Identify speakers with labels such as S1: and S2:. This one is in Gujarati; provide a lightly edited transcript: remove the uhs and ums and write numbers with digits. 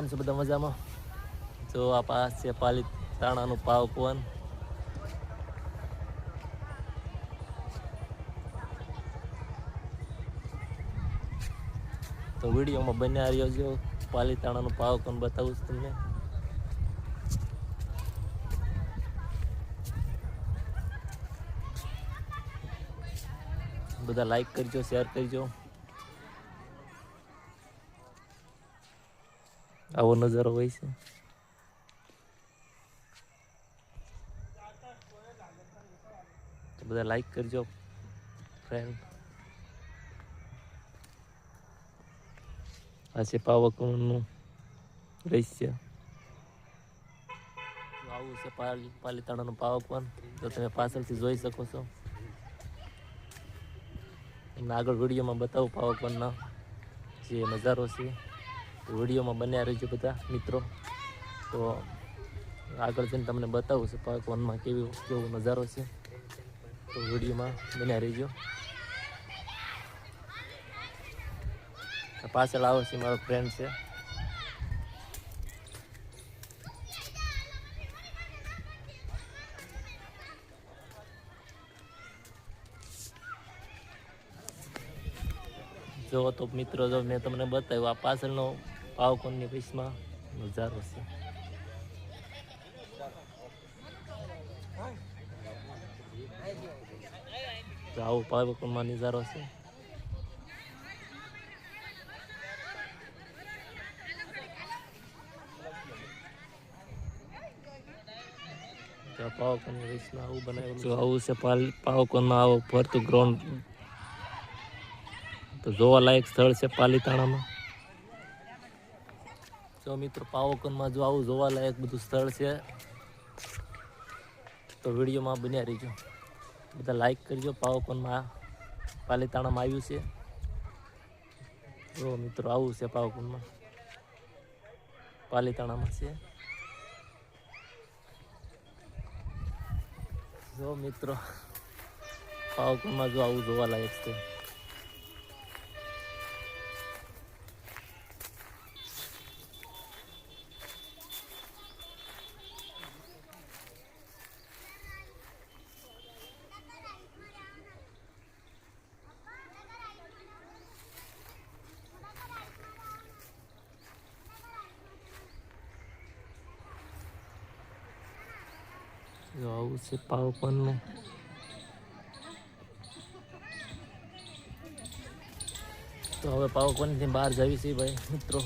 S1: કેમ છો બધા મજામાં? જો આ પાસ છે પાલીતાણાનું પાવકવન. તો વિડીયોમાં બન્યા રહ્યો છો, પાલીતાણાનું પાવકવન બતાવું છું તમને. બધા લાઈક કરજો, શેર કરજો. આવો નજારો હોય છે. બધા લાઈક કરજો ફ્રેન્ડ. આ છે પાવકવનનું દૃશ્ય. આવું છે પાલીતાણાનું પાવકવન, તો તમે પાછળથી જોઈ શકો છો. તમને આગળ વિડીયોમાં બતાવું પાવકવનના જે નજારો છે. વિડીયોમાં બન્યા રહેજો બધા મિત્રો. તો આગળ જઈને તમને બતાવું છે પાવકવનમાં કેવો નજારો છે. તો વિડીયોમાં બન્યા રહેજો. પાછળ આવે છે મારો ફ્રેન્ડ છે. જો તો મિત્રો, જો મેં તમને બતાવ્યું આ પાછળનો પાવકવનની પીસમાં નજારો છે. તો આવો પાવકવનમાં નજારો છે. પાવકવનની પીસમાં આવું બનાવેલું. જો આવું છે પાવકવનમાં આવો ફરતું ગ્રાઉન્ડ. તો જોવાલાયક સ્થળ છે પાલીતાણામાં. જો મિત્રો, પાવકવનમાં જો આવું જોવાલાયક બધું સ્થળ છે, તો વિડીયોમાં બન્યા રહીજો. બધા લાઈક કરજો. પાવકવનમાં પાલીતાણામાં આવ્યું છે. જો મિત્રો, આવું છે પાવકવનમાં, પાલીતાણામાં છે. જો મિત્રો, પાવકવનમાં જો આવું જોવાલાયક છે. જો આવું છે પાવકવનનું. તો હવે પાવકવનથી બહાર જવી છે ભાઈ મિત્રો.